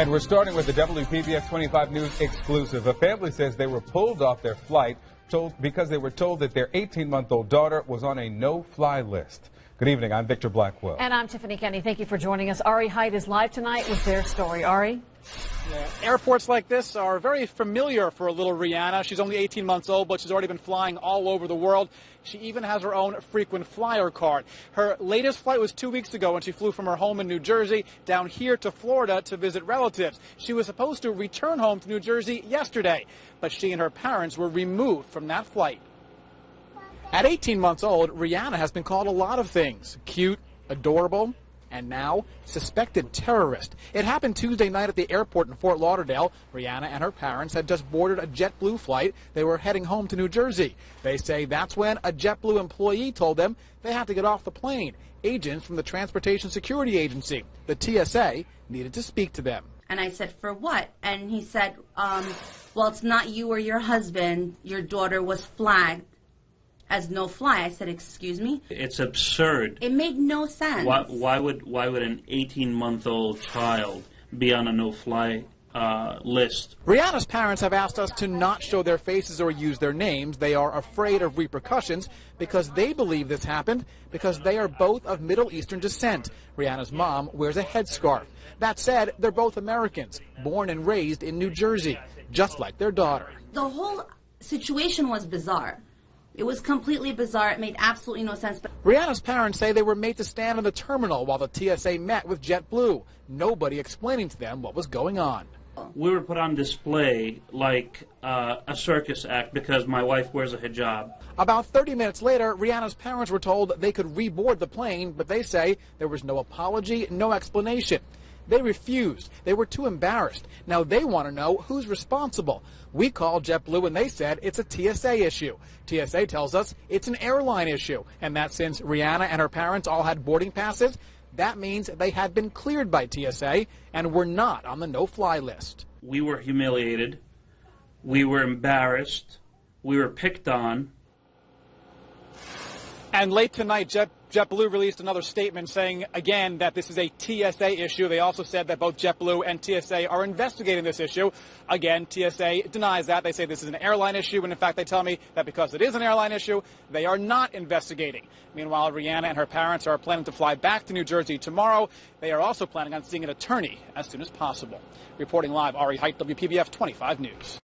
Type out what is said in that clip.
And we're starting with the WPBF 25 News exclusive. A family says they were pulled off their flight because they were told that their 18-month-old daughter was on a no-fly list. Good evening. I'm Victor Blackwell. And I'm Tiffany Kenny. Thank you for joining us. Ari Height is live tonight with their story. Ari? Yeah, airports like this are very familiar for little Rihanna. She's only 18 months old, but she's already been flying all over the world. She even has her own frequent flyer card. Her latest flight was 2 weeks ago when she flew from her home in New Jersey down here to Florida to visit relatives. She was supposed to return home to New Jersey yesterday, but she and her parents were removed from that flight. At 18 months old, Rihanna has been called a lot of things: cute, adorable, and now suspected terrorist. It happened Tuesday night at the airport in Fort Lauderdale. Rihanna and her parents had just boarded a JetBlue flight. They were heading home to New Jersey. They say that's when a JetBlue employee told them they had to get off the plane. Agents from the Transportation Security Agency, the TSA, needed to speak to them. And I said, for what? And he said, well, it's not you or your husband. Your daughter was flagged as no fly. I said, excuse me? It's absurd. It made no sense. Why would an 18-month-old child be on a no-fly list? Rihanna's parents have asked us to not show their faces or use their names. They are afraid of repercussions because they believe this happened because they are both of Middle Eastern descent. Rihanna's mom wears a headscarf. That said, they're both Americans, born and raised in New Jersey, just like their daughter. The whole situation was bizarre. It was completely bizarre. It made absolutely no sense. Rihanna's parents say they were made to stand in the terminal while the TSA met with JetBlue, nobody explaining to them what was going on. We were put on display like a circus act because my wife wears a hijab. About 30 minutes later, Rihanna's parents were told they could reboard the plane, but they say there was no apology, no explanation. They refused. They were too embarrassed. Now they want to know who's responsible. We called JetBlue and they said it's a TSA issue. TSA tells us it's an airline issue, and that since Rihanna and her parents all had boarding passes, that means they had been cleared by TSA and were not on the no-fly list. We were humiliated. We were embarrassed. We were picked on. And late tonight, JetBlue released another statement saying, again, that this is a TSA issue. They also said that both JetBlue and TSA are investigating this issue. Again, TSA denies that. They say this is an airline issue, and in fact, they tell me that because it is an airline issue, they are not investigating. Meanwhile, Rihanna and her parents are planning to fly back to New Jersey tomorrow. They are also planning on seeing an attorney as soon as possible. Reporting live, Ari Height, WPBF 25 News.